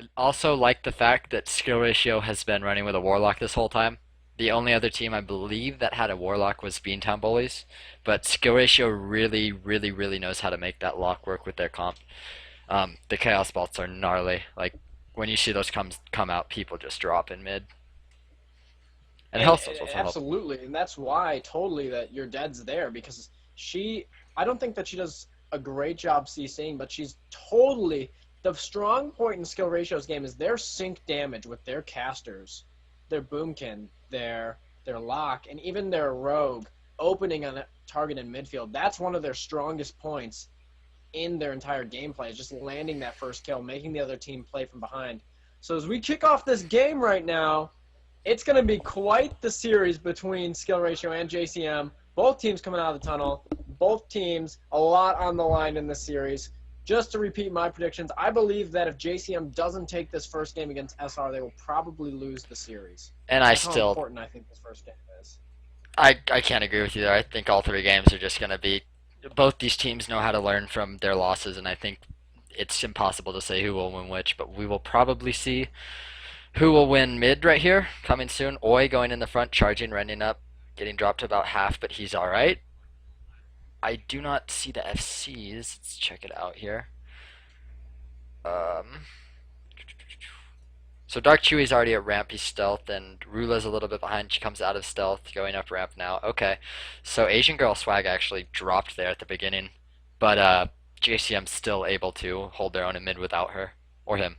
I also like the fact that skill ratio has been running with a Warlock this whole time. The only other team I believe that had a Warlock was Beantown Bullies, but skill ratio really, really, really knows how to make that lock work with their comp. The Chaos Bolts are gnarly. Like when you see those come out, people just drop in mid. And And, Health and also help. absolutely, and that's why totally that your dad's there because I don't think that she does a great job CCing, but she's totally the strong point in skill ratios game is their sync damage with their casters, their boomkin, their lock, and even their rogue opening on a target in midfield. That's one of their strongest points in their entire gameplay is just landing that first kill, making the other team play from behind. So as we kick off this game right now, it's going to be quite the series between skill ratio and JCM. Both teams coming out of the tunnel. Both teams a lot on the line in this series. Just to repeat my predictions, I believe that if JCM doesn't take this first game against SR, they will probably lose the series. And That's how important I think this first game is. I can't agree with you there. I think all three games are just going to be. Both these teams know how to learn from their losses, and I think it's impossible to say who will win which, but we will probably see who will win mid right here, coming soon. Oi going in the front, charging, running up, getting dropped to about half, but he's alright. I do not see the FCs. Let's check it out here. So Dark Chewy's already at ramp, he's stealth, and Rula's a little bit behind. She comes out of stealth, going up ramp now. Okay, so Asian Girl Swag actually dropped there at the beginning, but JCM's still able to hold their own in mid without her, or him.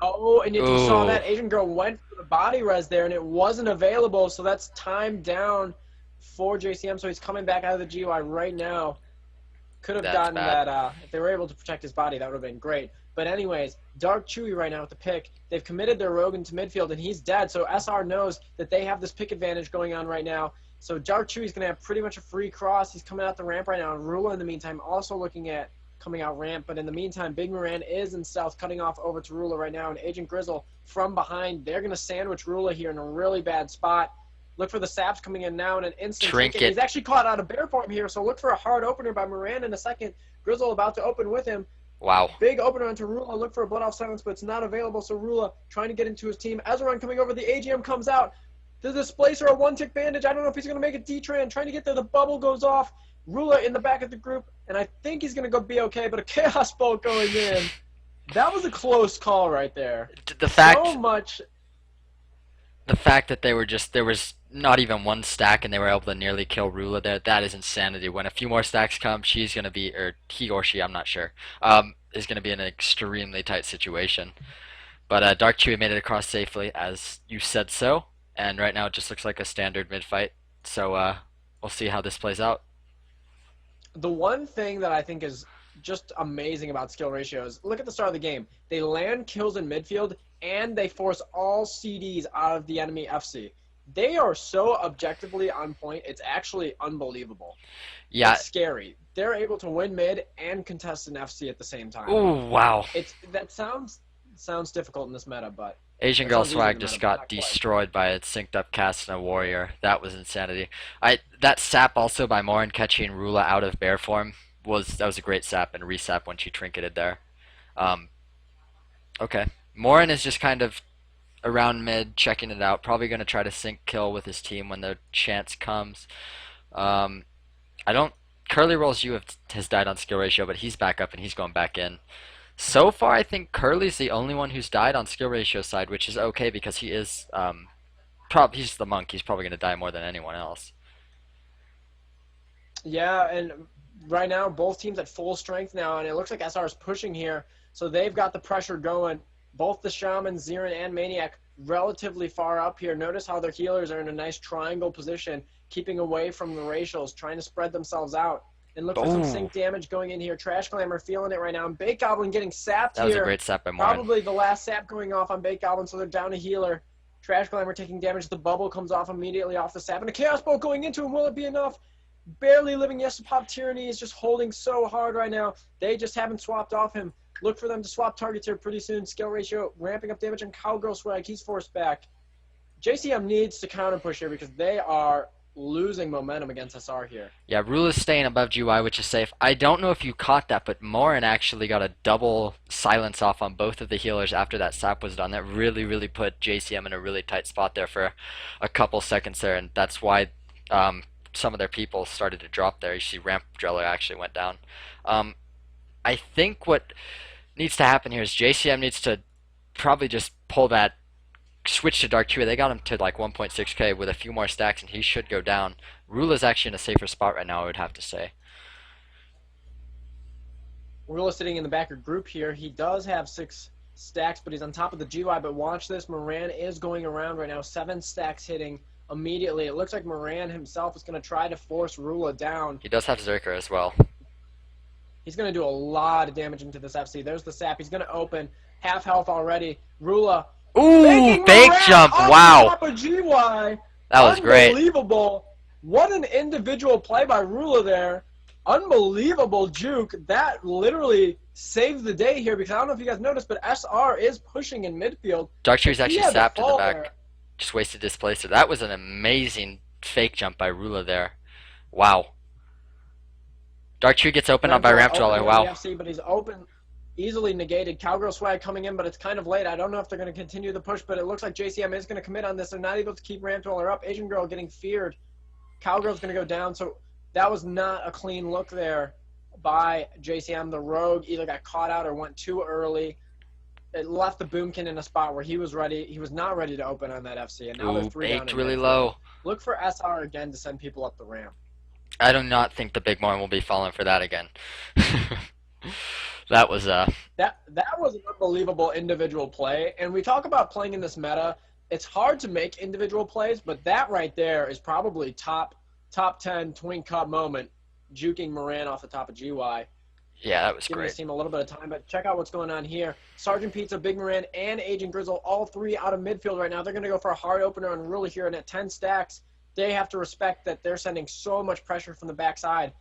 Oh, and if you saw Ooh, that, Asian Girl went for the body res there, and it wasn't available, so that's time down for JCM, so he's coming back out of the GUI right now. Could have that's gotten bad. that, if they were able to protect his body, that would have been great. But anyways, Dark Chewy right now with the pick. They've committed their Rogue into midfield, and he's dead, so SR knows that they have this pick advantage going on right now. So Dark Chewy's going to have pretty much a free cross. He's coming out the ramp right now, and Rula, in the meantime, also looking at coming out ramp. But in the meantime, Big Moran is in stealth, cutting off over to Rula right now, and Agent Grizzle from behind. They're going to sandwich Rula here in a really bad spot. Look for the saps coming in now in an instant. Trinket. He's actually caught out of bear form here, so look for a hard opener by Moran in a second. Grizzle about to open with him. Wow. Big opener onto Rula. Look for a blood off silence, but it's not available. So Rula trying to get into his team. Ezran coming over. The AGM comes out. The displacer, a one-tick bandage. I don't know if he's going to make a D-Tran. Trying to get there. The bubble goes off. Rula in the back of the group, and I think he's going to go be okay, but a Chaos Bolt going in. That was a close call right there. The fact So much. the fact that there was not even one stack and they were able to nearly kill Rula there, that is insanity. When a few more stacks come, she's gonna be, or he or she, I'm not sure, is gonna be in an extremely tight situation. But Dark Chewy made it across safely, as you said so, and right now it just looks like a standard mid fight. So we'll see how this plays out. The one thing that I think is just amazing about skill ratios, look at the start of the game. They land kills in midfield, and they force all CDs out of the enemy FC. They are so objectively on point, it's actually unbelievable. Yeah. It's scary. They're able to win mid and contest an FC at the same time. Ooh, wow. That sounds difficult in this meta, but Asian that Girl sounds easy in Swag the just meta, but got not quite. destroyed by a synced up cast and a warrior. That was insanity. That sap also by Morin catching Rula out of bear form that was a great sap and resap when she trinketed there. Okay. Morin is just kind of around mid, checking it out. Probably going to try to sync kill with his team when the chance comes. I don't. Curly Rolls U has died on skill ratio, but he's back up and he's going back in. So far, I think Curly's the only one who's died on skill ratio side, which is okay because he is he's the monk. He's probably going to die more than anyone else. Yeah, and right now both teams at full strength now, and it looks like SR is pushing here, so they've got the pressure going. Both the Shaman, Zirin, and Maniac relatively far up here. Notice how their healers are in a nice triangle position, keeping away from the racials, trying to spread themselves out. And look for some sync damage going in here. Trash Glamour feeling it right now. And Bake Goblin getting sapped here. That was a great sap by Morin. Probably the last sap going off on Bake Goblin, so they're down a healer. Trash Glamour taking damage. The bubble comes off immediately off the sap. And a Chaos Bolt going into him. Will it be enough? Barely living Yes to Pop Tyranny is just holding so hard right now. They just haven't swapped off him. Look for them to swap targets here pretty soon. Skill ratio ramping up damage on Cowgirl Swag. He's forced back. JCM needs to counter push here because they are losing momentum against SR here. Yeah, Rule is staying above GY, which is safe. I don't know if you caught that, but Morin actually got a double silence off on both of the healers after that sap was done. That really, really put JCM in a really tight spot there for a couple seconds there, and that's why some of their people started to drop there. You see Ramp Driller actually went down. I think what needs to happen here is JCM needs to probably just pull that switch to Dark Chewy. They got him to like 1.6k with a few more stacks, and he should go down. Rula's actually in a safer spot right now, I would have to say. Rula sitting in the backer group here. He does have 6 stacks, but he's on top of the GY. But watch this. Moran is going around right now. 7 stacks hitting immediately. It looks like Moran himself is going to try to force Rula down. He does have Zerker as well. He's going to do a lot of damage into this FC. There's the sap. He's going to open. Half health already. Rula. Ooh, fake jump. Wow. Top of GY. That was great. Unbelievable. What an individual play by Rula there. Unbelievable juke. That literally saved the day here, because I don't know if you guys noticed, but SR is pushing in midfield. Dark Tree's actually sapped to the back. There. Just wasted displacer. That was an amazing fake jump by Rula there. Wow. Dark Tree gets opened up by Ramp Dweller. Wow. FC, but he's open, easily negated. Cowgirl Swag coming in, but it's kind of late. I don't know if they're going to continue the push, but it looks like JCM is going to commit on this. They're not able to keep Ramp Dweller up. Asian Girl getting feared. Cowgirl's going to go down, so that was not a clean look there by JCM. The Rogue either got caught out or went too early. It left the Boomkin in a spot where he was ready. He was not ready to open on that FC, and now they're 3 down. Baked really low. Look for SR again to send people up the ramp. I do not think the Big Morn will be falling for that again. That was that was an unbelievable individual play. And we talk about playing in this meta. It's hard to make individual plays, but that right there is probably top 10 Twink Cup moment, juking Moran off the top of GY. Yeah, that was Giving great. his team a little bit of time, but check out what's going on here. Sergeant Pizza, Big Moran, and Agent Grizzle, all 3 out of midfield right now. They're going to go for a hard opener on Rula here, and at 10 stacks, they have to respect that they're sending so much pressure from the backside.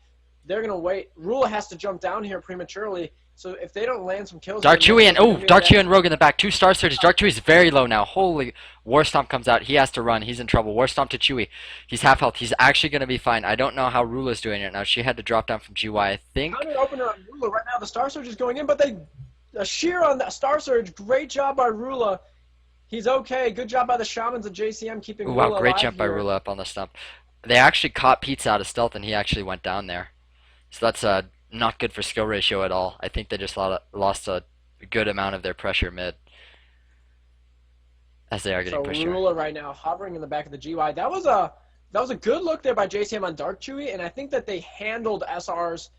They're going to wait. Rula has to jump down here prematurely, so if they don't land some kills... Dark Chewy and Rogue in the back. 2 Star Surges. Dark Chewy's very low now. Holy... War Stomp comes out. He has to run. He's in trouble. War Stomp to Chewy. He's half health. He's actually going to be fine. I don't know how Rula's doing right now. She had to drop down from GY, I think. Counter opener on Rula right now. The Star Surge is going in, but a shear on that Star Surge. Great job by Rula. He's okay. Good job by the Shamans of JCM keeping Rula alive. Wow, great jump by Rula up on the stump. They actually caught Pizza out of stealth, and he actually went down there. So that's not good for skill ratio at all. I think they just lost a good amount of their pressure mid, as they are getting pushed. So Rula right now hovering in the back of the GY. That was a good look there by JCM on Dark Chewy, and I think that they handled SR's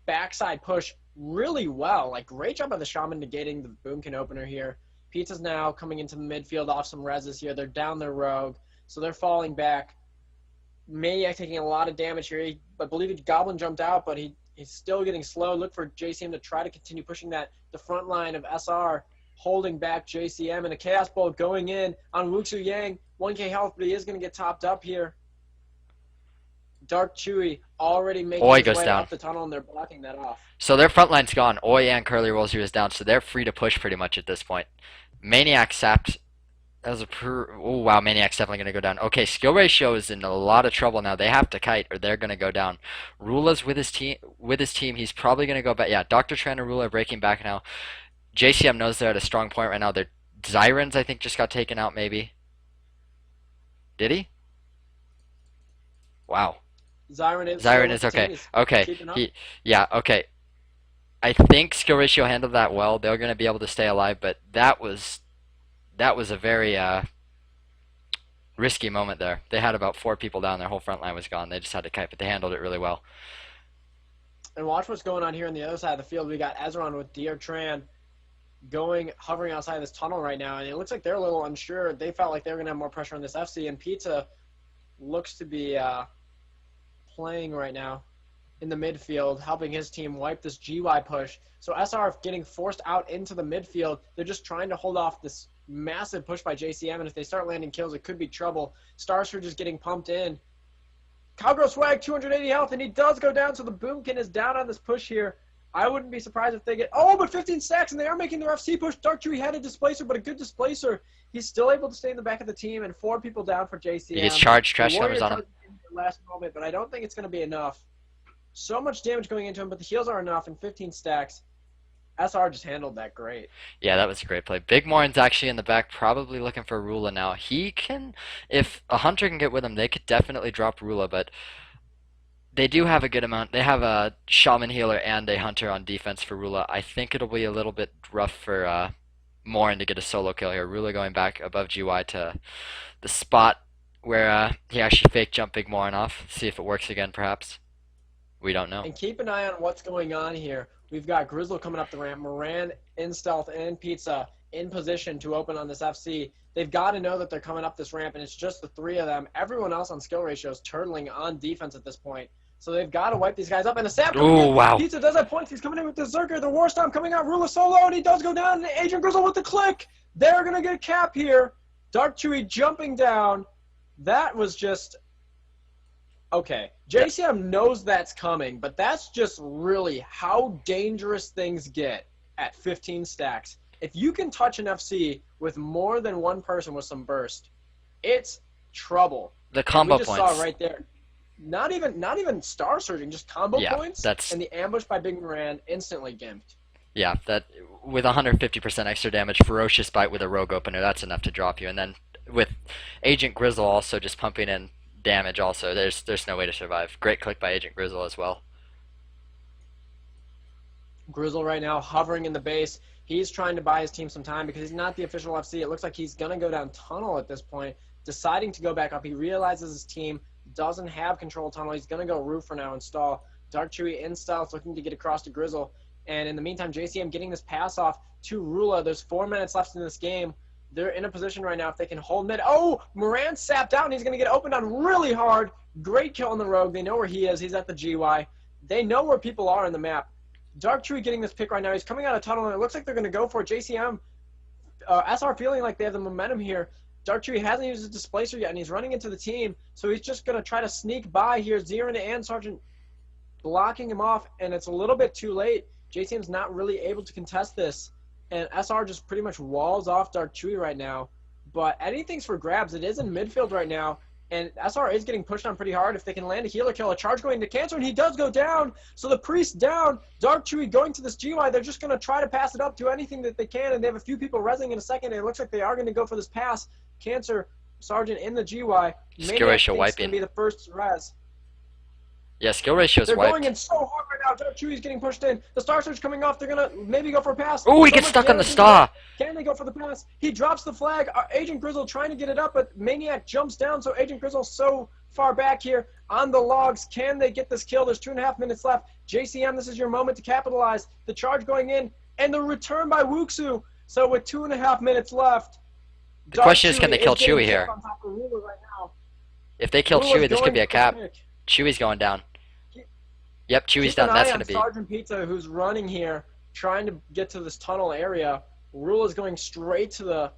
backside push really well. Like, great job by the Shaman negating the Boomkin opener here. Pizza's now coming into the midfield off some reses here. They're down their Rogue, so they're falling back. Maniac taking a lot of damage here. I believe Goblin jumped out, but he's still getting slow. Look for JCM to try to continue pushing the front line of SR, holding back JCM, and a Chaos Bolt going in on Wuxu Yang. 1k health, but he is going to get topped up here. Dark Chewy already making his way up the tunnel, and they're blocking that off. So their front line's gone. Oi and Curly Rolls here is down, so they're free to push pretty much at this point. Maniac sapped. That was oh wow, Maniac's definitely going to go down. Okay, skill ratio is in a lot of trouble now. They have to kite or they're going to go down. Rula's with his team. He's probably going to go back. Yeah, Dr. Tran and Rula are breaking back now. JCM knows they're at a strong point right now. Their Zyrens, I think, just got taken out maybe. Did he? Wow. Zyren is okay. Okay. Yeah, okay. I think skill ratio handled that well. They're going to be able to stay alive, but that was a very risky moment there. They had about 4 people down. Their whole front line was gone. They just had to kite, but they handled it really well. And watch what's going on here on the other side of the field. We got Ezron with Dear Tran hovering outside this tunnel right now, and it looks like they're a little unsure. They felt like they were going to have more pressure on this FC, and Pizza looks to be playing right now in the midfield, helping his team wipe this GY push. So SR getting forced out into the midfield. They're just trying to hold off this massive push by JCM, and if they start landing kills, it could be trouble. Star Surge is getting pumped in. Cowgirl Swag, 280 health, and he does go down, so the Boomkin is down on this push here. I wouldn't be surprised if they get... Oh, but 15 stacks, and they are making their FC push. Dark Chewy had a displacer, but a good displacer. He's still able to stay in the back of the team, and 4 people down for JCM. He gets charged. Trash numbers on him. last moment, but I don't think it's going to be enough. So much damage going into him, but the heals are enough in 15 stacks. SR just handled that great. Yeah, that was a great play. Big Morin's actually in the back, probably looking for Rula now. He can, if a Hunter can get with him, they could definitely drop Rula, but they do have a good amount. They have a Shaman Healer and a Hunter on defense for Rula. I think it'll be a little bit rough for Morin to get a solo kill here. Rula going back above GY to the spot where he actually fake jumped Big Morin off. See if it works again, perhaps. We don't know. And keep an eye on what's going on here. We've got Grizzle coming up the ramp, Moran in stealth, and Pizza in position to open on this FC. They've got to know that they're coming up this ramp, and it's just the three of them. Everyone else on skill ratio is turtling on defense at this point. So they've got to wipe these guys up. And a stab coming in. Wow. Pizza does have points. He's coming in with the Zerker. The War Storm coming out. Rula solo, and he does go down. And Agent Grizzle with the click. They're going to get a cap here. Dark Chewy jumping down. That was just... Okay, JCM knows that's coming, but that's just really how dangerous things get at 15 stacks. If you can touch an FC with more than one person with some burst, it's trouble. The combo we just points. saw right there. Not even star surging, just combo points. That's... And the ambush by Big Moran instantly gimped. Yeah, that with 150% extra damage, Ferocious Bite with a Rogue Opener, that's enough to drop you. And then with Agent Grizzle also just pumping in damage also, there's no way to survive. Great click by Agent Grizzle as well. Grizzle right now hovering in the base. He's trying to buy his team some time because he's not the official FC. It looks like he's going to go down tunnel at this point, deciding to go back up. He realizes his team doesn't have control tunnel. He's going to go roof for now and stall. Dark Chewy in stealth looking to get across to Grizzle. And in the meantime, JCM getting this pass off to Rula. There's 4 minutes left in this game. They're in a position right now if they can hold mid. Oh, Moran sapped out and he's going to get opened on really hard. Great kill on the Rogue. They know where he is. He's at the GY. They know where people are on the map. Dark Chewy getting this pick right now. He's coming out of tunnel and it looks like they're going to go for it. JCM, SR feeling like they have the momentum here. Dark Chewy hasn't used his displacer yet and he's running into the team. So he's just going to try to sneak by here. Zirin and Sergeant blocking him off and it's a little bit too late. JCM's not really able to contest this. And SR just pretty much walls off Dark Chewy right now. But anything's for grabs. It is in midfield right now. And SR is getting pushed on pretty hard. If they can land a healer kill, a charge going to Cancer, and he does go down. So the Priest down. Dark Chewy going to this GY. They're just going to try to pass it up to anything that they can. And they have a few people rezzing in a second. And it looks like they are going to go for this pass. Cancer, Sergeant in the GY. Skill ratio going wiping. to be the first res. Yeah, skill ratio is They're wiped. going in so hard right now. Dark Chewy's getting pushed in. The Star Surge coming off. They're going to maybe go for a pass. Oh, he So gets much stuck on the damage star. Can they go for the pass? He drops the flag. Agent Grizzle trying to get it up, but Maniac jumps down. So Agent Grizzle so far back here on the logs. Can they get this kill? There's 2.5 minutes left. JCM, this is your moment to capitalize. The charge going in and the return by Wuxu. So with 2.5 minutes left. The question is, can they kill Chewy here? On top of Rula right now. If they kill Rula's Chewy, this going could be a for the cap. pick. Chewy's going down. Yep, Chewy's Keep an down. That's eye going on to be... Sergeant Pizza, who's running here, trying to get to this tunnel area. Rula's going straight to the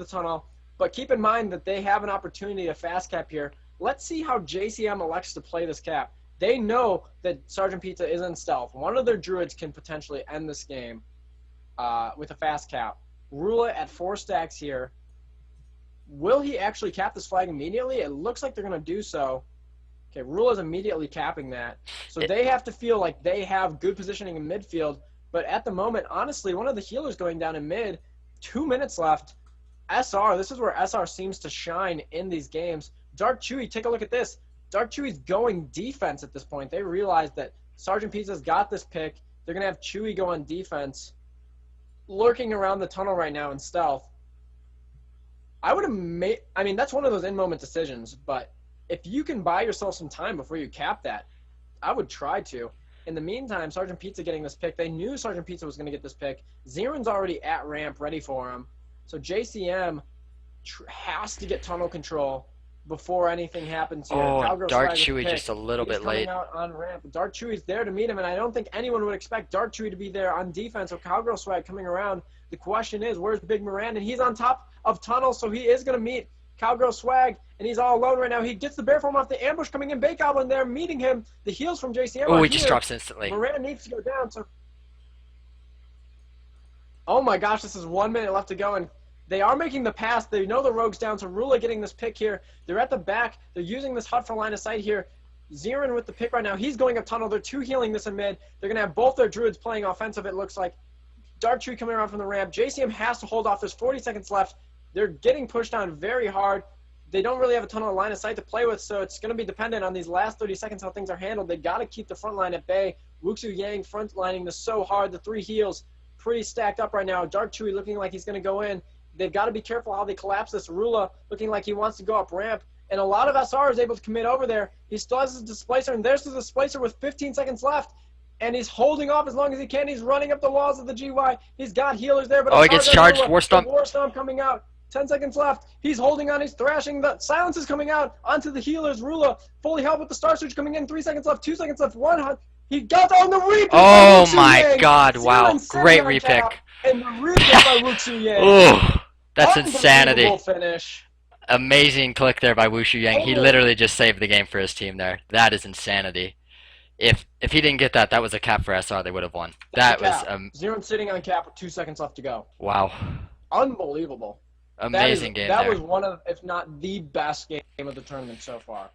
tunnel. But keep in mind that they have an opportunity to fast cap here. Let's see how JCM elects to play this cap. They know that Sergeant Pizza is in stealth. One of their druids can potentially end this game with a fast cap. Rula at 4 stacks here. Will he actually cap this flag immediately? It looks like they're going to do so. Okay, Rula's immediately capping that. So they have to feel like they have good positioning in midfield. But at the moment, honestly, one of the healers going down in mid. 2 minutes left. SR, this is where SR seems to shine in these games. Dark Chewy, take a look at this. Dark Chewy's going defense at this point. They realize that Sergeant Pizza's got this pick. They're going to have Chewy go on defense. Lurking around the tunnel right now in stealth. I would have made... I mean, that's one of those in-moment decisions, but if you can buy yourself some time before you cap that, I would try to. In the meantime, Sergeant Pizza getting this pick. They knew Sergeant Pizza was going to get this pick. Zirin's already at ramp, ready for him. So JCM has to get tunnel control before anything happens here. Oh, Cowgirl Dark Swag with the Chewy pick. just a little He's bit late. coming out on ramp. Dark Chewy's there to meet him, and I don't think anyone would expect Dark Chewy to be there on defense. So Cowgirl Swag coming around. The question is, where's Big Moran? And he's on top of tunnel, so he is going to meet Cowgirl Swag, and he's all alone right now. He gets the bear form off the ambush coming in. Bake Goblin there meeting him. The heals from JCM. Oh, are he just here. drops instantly. Moran needs to go down. So, oh my gosh, this is 1 minute left to go, and They are making the pass. They know the rogue's down, so Rula getting this pick here. They're at the back. They're using this hut for line of sight here. Zirin with the pick right now. He's going up tunnel. They're 2 healing this in mid. They're going to have both their druids playing offensive, it looks like. Dark Tree coming around from the ramp. JCM has to hold off. There's 40 seconds left. They're getting pushed down very hard. They don't really have a ton of line of sight to play with, so it's going to be dependent on these last 30 seconds how things are handled. They got to keep the front line at bay. Wuxu Yang front lining this so hard. The 3 heals pretty stacked up right now. Dark Chewy looking like he's going to go in. They've got to be careful how they collapse this. Rula looking like he wants to go up ramp. And a lot of SR is able to commit over there. He still has his displacer, and there's the displacer with 15 seconds left. And he's holding off as long as he can. He's running up the walls of the GY. He's got healers there, but Oh, he gets charged. War Stomp. War Stomp coming out. 10 seconds left. He's holding on. He's thrashing. The silence is coming out onto the healers. Rula fully helped with the Star Surge coming in. 3 seconds left. 2 seconds left. 1. He got on the repick. Oh my God! Wow, great repick. And the repick by Wuxu Yang. Ooh, that's insanity. Finish. Amazing click there by Wushu Yang. He literally just saved the game for his team there. That is insanity. If he didn't get that, that was a cap for SR. They would have won. That was Zirin sitting on cap with 2 seconds left to go. Wow. Unbelievable. Amazing game that there. was one of, if not the best game of the tournament so far.